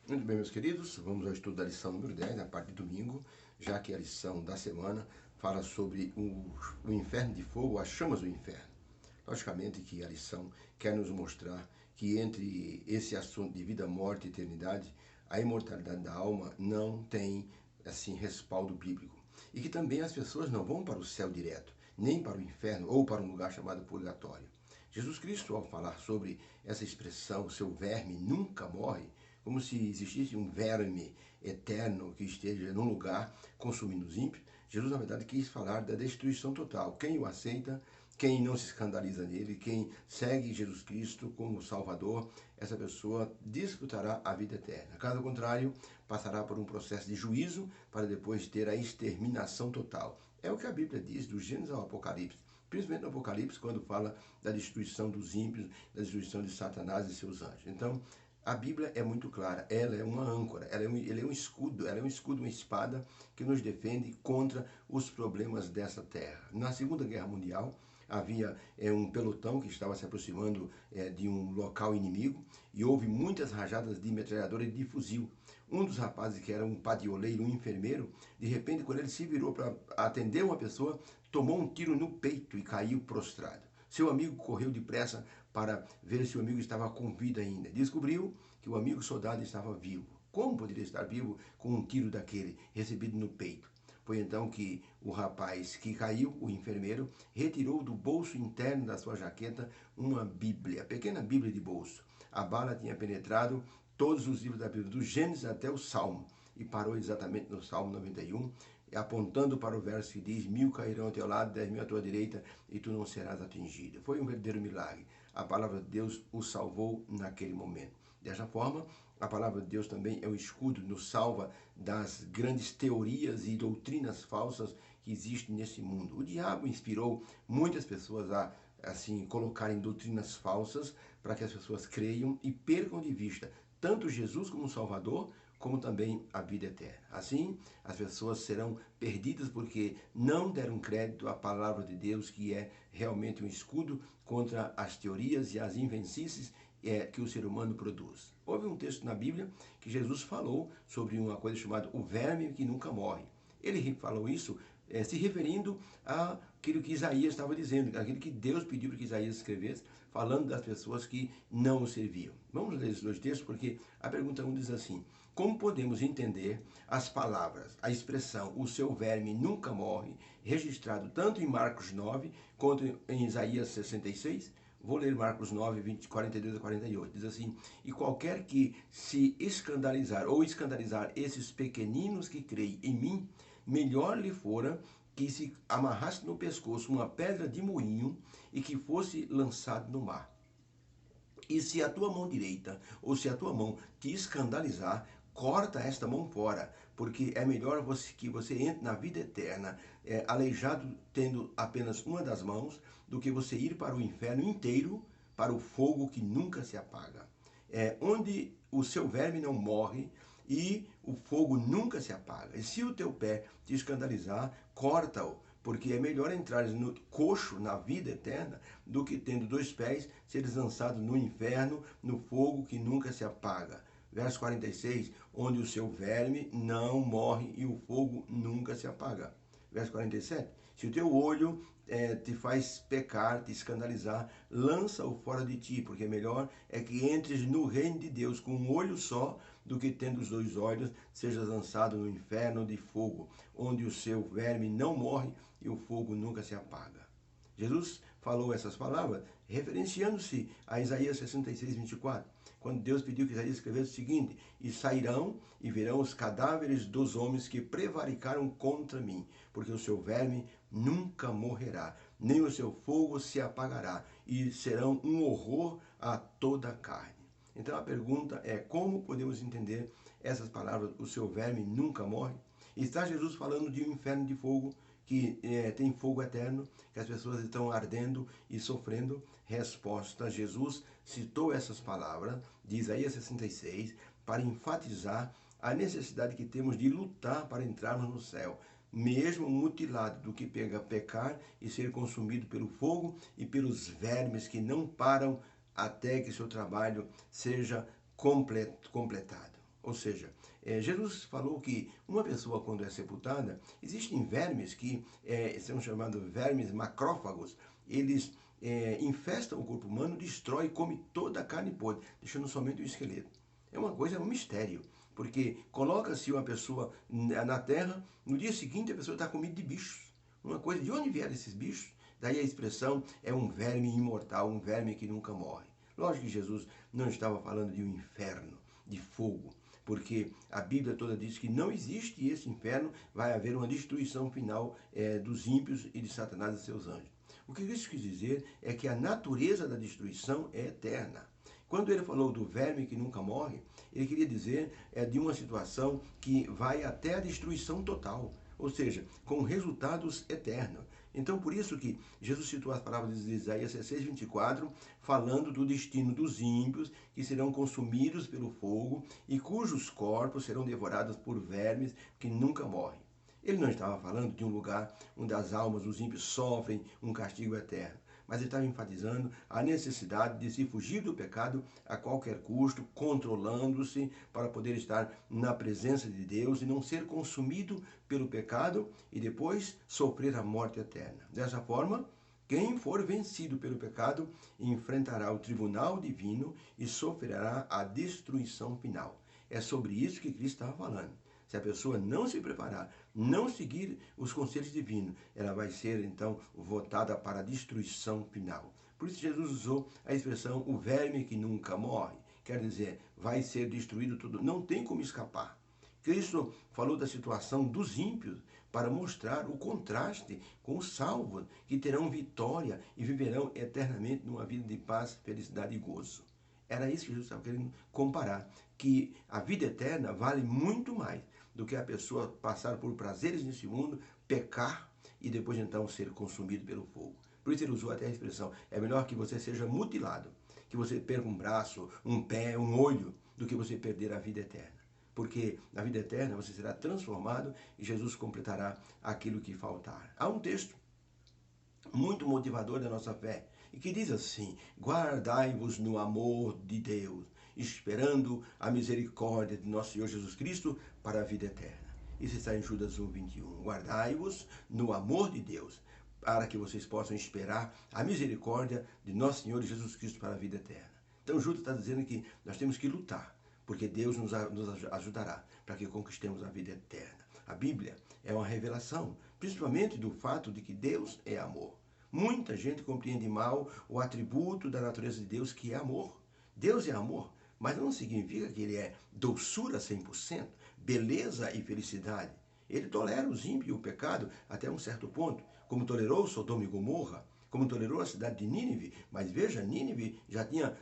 Muito bem, meus queridos, vamos ao estudo da lição número 10, a parte de domingo, já que a lição da semana fala sobre o inferno de fogo, as chamas do inferno. Logicamente que a lição quer nos mostrar que entre esse assunto de vida, morte e eternidade, a imortalidade da alma não tem, assim, respaldo bíblico. E que também as pessoas não vão para o céu direto, nem para o inferno ou para um lugar chamado purgatório. Jesus Cristo, ao falar sobre essa expressão, seu verme nunca morre, como se existisse um verme eterno que esteja num lugar consumindo os ímpios, Jesus, na verdade, quis falar da destruição total. Quem o aceita, quem não se escandaliza nele, quem segue Jesus Cristo como Salvador, essa pessoa desfrutará a vida eterna. Caso contrário, passará por um processo de juízo para depois ter a exterminação total. É o que a Bíblia diz do Gênesis ao Apocalipse. Principalmente no Apocalipse, quando fala da destruição dos ímpios, da destruição de Satanás e seus anjos. Então, a Bíblia é muito clara, ela é uma âncora, ele é um escudo, uma espada que nos defende contra os problemas dessa terra. Na Segunda Guerra Mundial, havia um pelotão que estava se aproximando de um local inimigo e houve muitas rajadas de metralhadora e de fuzil. Um dos rapazes, que era um padioleiro, um enfermeiro, de repente, quando ele se virou para atender uma pessoa, tomou um tiro no peito e caiu prostrado. Seu amigo correu depressa para ver se o amigo estava com vida ainda. Descobriu que o amigo soldado estava vivo. Como poderia estar vivo com um tiro daquele recebido no peito? Foi então que o rapaz que caiu, o enfermeiro, retirou do bolso interno da sua jaqueta uma Bíblia, pequena Bíblia de bolso. A bala tinha penetrado todos os livros da Bíblia, do Gênesis até o Salmo, e parou exatamente no Salmo 91, apontando para o verso que diz: 1000 cairão ao teu lado, 10.000 à tua direita, e tu não serás atingido. Foi um verdadeiro milagre. A palavra de Deus o salvou naquele momento. Dessa forma, a palavra de Deus também é um escudo, nos salva das grandes teorias e doutrinas falsas que existem nesse mundo. O diabo inspirou muitas pessoas a assim colocarem doutrinas falsas para que as pessoas creiam e percam de vista tanto Jesus como Salvador, como também a vida eterna. Assim, as pessoas serão perdidas porque não deram crédito à palavra de Deus, que é realmente um escudo contra as teorias e as invencices que o ser humano produz. Houve um texto na Bíblia que Jesus falou sobre uma coisa chamada o verme que nunca morre. Ele falou isso se referindo àquilo que Isaías estava dizendo, aquilo que Deus pediu para que Isaías escrevesse, falando das pessoas que não o serviam. Vamos ler esses dois textos, porque a pergunta 1 diz assim: como podemos entender as palavras, a expressão "o seu verme nunca morre", registrado tanto em Marcos 9 quanto em Isaías 66? Vou ler Marcos 9, 42 a 48. Diz assim: e qualquer que se escandalizar ou escandalizar esses pequeninos que creem em mim, melhor lhe fora que se amarrasse no pescoço uma pedra de moinho e que fosse lançado no mar. E se a tua mão direita ou se a tua mão te escandalizar, corta esta mão fora, porque é melhor que você entre na vida eterna aleijado tendo apenas uma das mãos, do que você ir para o inferno inteiro, para o fogo que nunca se apaga. Onde o seu verme não morre e o fogo nunca se apaga. E se o teu pé te escandalizar, corta-o, porque é melhor entrares no coxo, na vida eterna, do que tendo 2 pés, seres lançados no inferno, no fogo que nunca se apaga. Verso 46, onde o seu verme não morre e o fogo nunca se apaga. Verso 47, se o teu olho te faz pecar, te escandalizar, lança-o fora de ti, porque melhor é que entres no reino de Deus com um olho só, do que tendo os 2 olhos, sejas lançado no inferno de fogo, onde o seu verme não morre e o fogo nunca se apaga. Jesus falou essas palavras referenciando-se a Isaías 66, 24, quando Deus pediu que Isaías escrevesse o seguinte: e sairão e verão os cadáveres dos homens que prevaricaram contra mim, porque o seu verme nunca morrerá, nem o seu fogo se apagará, e serão um horror a toda a carne. Então a pergunta é: como podemos entender essas palavras, o seu verme nunca morre? Está Jesus falando de um inferno de fogo que tem fogo eterno, que as pessoas estão ardendo e sofrendo? Resposta: Jesus citou essas palavras de Isaías 66 para enfatizar a necessidade que temos de lutar para entrarmos no céu, mesmo mutilado, do que pecar e ser consumido pelo fogo e pelos vermes que não param até que seu trabalho seja completado. Ou seja, Jesus falou que uma pessoa, quando é sepultada, existem vermes que são chamados vermes macrófagos. Eles infestam o corpo humano, destrói e come toda a carne podre, deixando somente o esqueleto. É uma coisa, é um mistério, porque coloca-se uma pessoa na terra, no dia seguinte a pessoa está comida de bichos. Uma coisa, de onde vieram esses bichos? Daí a expressão é um verme imortal, um verme que nunca morre. Lógico que Jesus não estava falando de um inferno, de fogo, porque a Bíblia toda diz que não existe esse inferno, vai haver uma destruição final dos ímpios e de Satanás e seus anjos. O que isso quis dizer é que a natureza da destruição é eterna. Quando ele falou do verme que nunca morre, ele queria dizer de uma situação que vai até a destruição total, ou seja, com resultados eternos. Então, por isso que Jesus citou as palavras de Isaías 6:24, falando do destino dos ímpios, que serão consumidos pelo fogo e cujos corpos serão devorados por vermes que nunca morrem. Ele não estava falando de um lugar onde as almas dos ímpios sofrem um castigo eterno, mas ele estava enfatizando a necessidade de se fugir do pecado a qualquer custo, controlando-se para poder estar na presença de Deus e não ser consumido pelo pecado e depois sofrer a morte eterna. Dessa forma, quem for vencido pelo pecado enfrentará o tribunal divino e sofrerá a destruição final. É sobre isso que Cristo estava falando. Se a pessoa não se preparar, não seguir os conselhos divinos, ela vai ser, então, votada para a destruição final. Por isso Jesus usou a expressão, o verme que nunca morre. Quer dizer, vai ser destruído tudo, não tem como escapar. Cristo falou da situação dos ímpios para mostrar o contraste com os salvos, que terão vitória e viverão eternamente numa vida de paz, felicidade e gozo. Era isso que Jesus estava querendo comparar, que a vida eterna vale muito mais do que a pessoa passar por prazeres nesse mundo, pecar e depois então ser consumido pelo fogo. Por isso ele usou até a expressão, é melhor que você seja mutilado, que você perca um braço, um pé, um olho, do que você perder a vida eterna. Porque na vida eterna você será transformado e Jesus completará aquilo que faltar. Há um texto muito motivador da nossa fé, e que diz assim, guardai-vos no amor de Deus, esperando a misericórdia de nosso Senhor Jesus Cristo para a vida eterna. Isso está em Judas 1:21. Guardai-vos no amor de Deus, para que vocês possam esperar a misericórdia de nosso Senhor Jesus Cristo para a vida eterna. Então Judas está dizendo que nós temos que lutar, porque Deus nos ajudará para que conquistemos a vida eterna. A Bíblia é uma revelação, principalmente do fato de que Deus é amor. Muita gente compreende mal o atributo da natureza de Deus, que é amor. Deus é amor, mas não significa que ele é doçura 100%, beleza e felicidade. Ele tolera os ímpios e o pecado até um certo ponto, como tolerou Sodoma e Gomorra, como tolerou a cidade de Nínive. Mas veja, Nínive já tinha,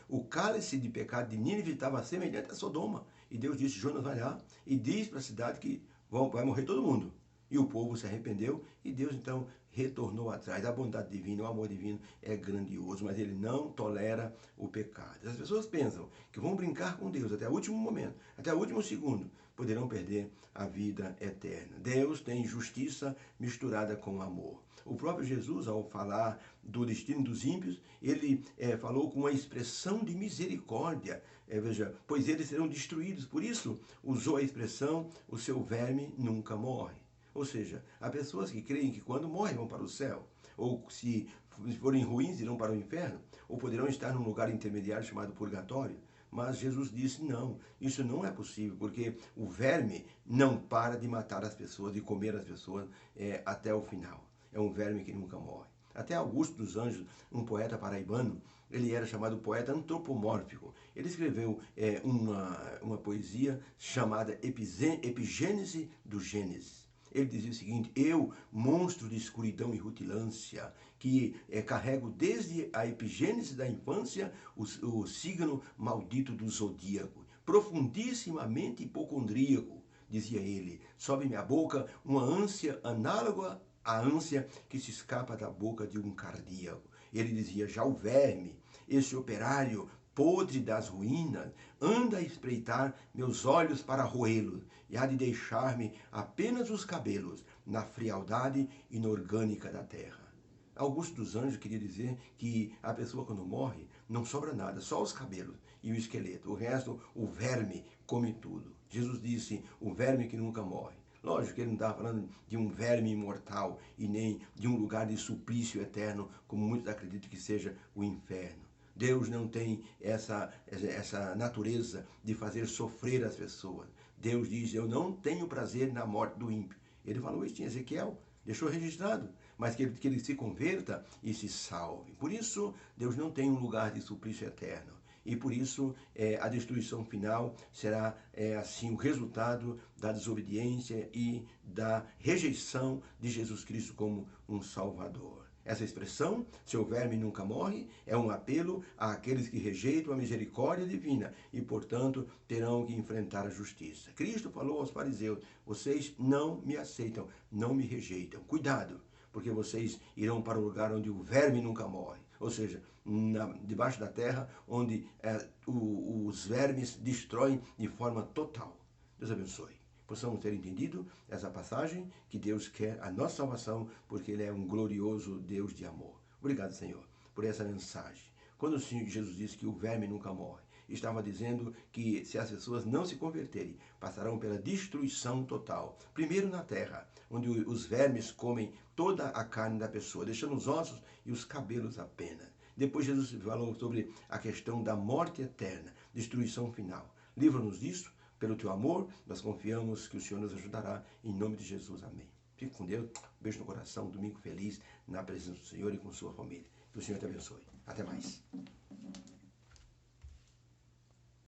o cálice de pecado de Nínive estava semelhante a Sodoma. E Deus disse, Jonas, vai lá e diz para a cidade que vai morrer todo mundo. E o povo se arrependeu e Deus então retornou atrás. A bondade divina, o amor divino é grandioso, mas ele não tolera o pecado. As pessoas pensam que vão brincar com Deus até o último momento, até o último segundo, poderão perder a vida eterna. Deus tem justiça misturada com amor. O próprio Jesus, ao falar do destino dos ímpios, ele falou com uma expressão de misericórdia, veja, pois eles serão destruídos. Por isso, usou a expressão, o seu verme nunca morre. Ou seja, há pessoas que creem que quando morrem vão para o céu, ou se forem ruins irão para o inferno, ou poderão estar num lugar intermediário chamado purgatório. Mas Jesus disse, não, isso não é possível, porque o verme não para de matar as pessoas, de comer as pessoas até o final. É um verme que nunca morre. Até Augusto dos Anjos, um poeta paraibano, ele era chamado poeta antropomórfico. Ele escreveu uma poesia chamada Epigênese do Gênesis. Ele dizia o seguinte, eu, monstro de escuridão e rutilância, que carrego desde a epigênese da infância o signo maldito do zodíaco, profundissimamente hipocondríaco, dizia ele, sobe minha boca uma ânsia análoga à ânsia que se escapa da boca de um cardíaco. Ele dizia, já o verme, esse operário podre das ruínas, anda a espreitar meus olhos para roê-los, e há de deixar-me apenas os cabelos na frialdade inorgânica da terra. Augusto dos Anjos queria dizer que a pessoa, quando morre, não sobra nada, só os cabelos e o esqueleto. O resto, o verme come tudo. Jesus disse, o verme que nunca morre. Lógico que ele não está falando de um verme imortal e nem de um lugar de suplício eterno, como muitos acreditam que seja o inferno. Deus não tem essa natureza de fazer sofrer as pessoas. Deus diz, eu não tenho prazer na morte do ímpio. Ele falou isso em Ezequiel, deixou registrado, mas que ele se converta e se salve. Por isso, Deus não tem um lugar de suplício eterno. E por isso, a destruição final será, assim, o resultado da desobediência e da rejeição de Jesus Cristo como um Salvador. Essa expressão, seu verme nunca morre, é um apelo àqueles que rejeitam a misericórdia divina e, portanto, terão que enfrentar a justiça. Cristo falou aos fariseus, vocês não me aceitam, não me rejeitam. Cuidado, porque vocês irão para o lugar onde o verme nunca morre. Ou seja, debaixo da terra, onde os vermes destroem de forma total. Deus abençoe. Possamos ter entendido essa passagem, que Deus quer a nossa salvação, porque Ele é um glorioso Deus de amor. Obrigado, Senhor, por essa mensagem. Quando o Senhor Jesus disse que o verme nunca morre, estava dizendo que se as pessoas não se converterem, passarão pela destruição total. Primeiro na terra, onde os vermes comem toda a carne da pessoa, deixando os ossos e os cabelos apenas. Depois Jesus falou sobre a questão da morte eterna, destruição final. Livra-nos disso. Pelo teu amor, nós confiamos que o Senhor nos ajudará. Em nome de Jesus, amém. Fique com Deus, beijo no coração, domingo feliz, na presença do Senhor e com sua família. Que o Senhor te abençoe. Até mais.